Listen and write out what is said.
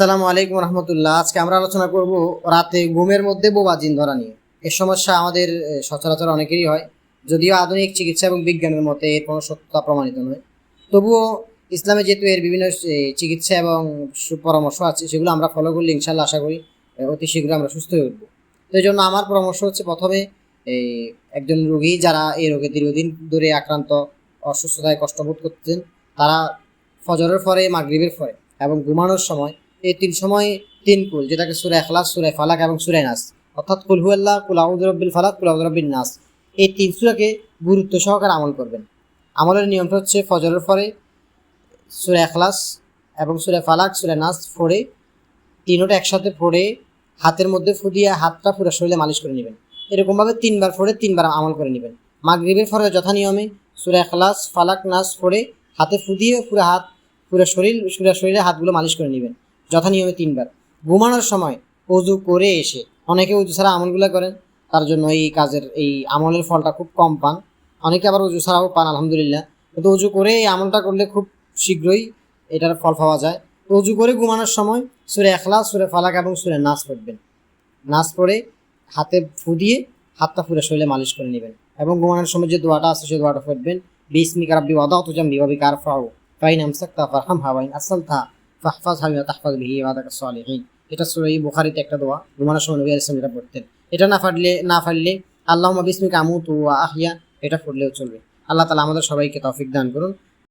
আসসালামু আলাইকুম রহমতুল্লাহ। আজকে আমরা আলোচনা করব রাতে ঘুমের মধ্যে বোবা জিন ধরা নিয়ে। এই সমস্যা আমাদের সচরাচর অনেকেরই হয়, যদিও আধুনিক চিকিৎসা এবং বিজ্ঞানের মতে এর কোনো সত্যতা প্রমাণিত নয়। তবুও ইসলামে যেহেতু এর বিভিন্ন চিকিৎসা এবং সুপরামর্শ আছে, সেগুলো আমরা ফলো করলে ইনশাল্লাহ আশা করি অতি শীঘ্রই আমরা সুস্থ হয়ে উঠবো। তো এই জন্য আমার পরামর্শ হচ্ছে, প্রথমে এই একজন রোগী যারা এই রোগে দীর্ঘদিন ধরে আক্রান্ত, অসুস্থতায় কষ্টবোধ করতেন, তারা ফজরের পরে, মাগরিবের পরে এবং ঘুমানোর সময় এই তিন সময় তিন কুল, যেটাকে সূরা ইখলাস, সূরা ফালাক এবং সূরা নাস, অর্থাৎ কুল হুয়াল্লাহ, কুল আউযু বিরাব্বিল ফালাক, কুল আউযু বিরাব্বিন নাস, এই তিন সূরাকে গুরুত্ব সহকারে আমল করবেন। আমলের নিয়মটা হচ্ছে, ফজরের পরে সূরা ইখলাস এবং সূরা ফালাক, সূরা নাস পড়ে, তিনোটা একসাথে পড়ে হাতের মধ্যে ফু দিয়ে হাতটা পুরো শরীরে মালিশ করে নেবেন। এরকমভাবে তিনবার পড়ে তিনবার আমল করে নেবেন। মাগরিবের পরে যথা নিয়মে সূরা ইখলাস, ফালাক, নাস পড়ে হাতে ফু দিয়ে পুরো শরীরে হাতগুলো মালিশ করে নেবেন যথা নিয়মে তিনবার। ঘুমানোর সময় অজু করে এসে, অনেকে অজু ছাড়া আমলগুলো করেন, তার জন্য এই আমলের ফলটা খুব কম পান। অনেকে আবার অজু ছাড়াও পান, আলহামদুলিল্লাহ। কিন্তু অজু করে এই আমলটা করলে খুব শীঘ্রই এটার ফল পাওয়া যায়। তো অজু করে ঘুমানোর সময় সূরা ইখলাস, সূরা ফালাক এবং সূরা নাস পড়বেন। নাস পড়ে হাতে ফু দিয়ে হাতটা পুরো শরীরে মালিশ করে নেবেন এবং ঘুমানোর সময় যে দোয়াটা আছে সেই দোয়াটা পড়বেন, বিসমিকা রাব্বি ওয়াদাতু জামবি ওয়া বিকা আরফাউ ফাইন আমসাকতা ফারহামহা ওয়া ইন আসসালতা ফাহফাযহা ওয়া তাহফায বিহি ইবাদাকাস সালিহিন। এটা সূরা বুখারীতে একটা দোয়া, ঘুমানোর সময় নবী আলাইহিস সালাম এটা পড়তেন। এটা না পারলে আল্লাহুম্মা বিসমিকা আমুতু ওয়া আহইয়া, এটা পড়লেও চলবে। আল্লাহ তাআলা আমাদের সবাইকে তৌফিক দান করুন।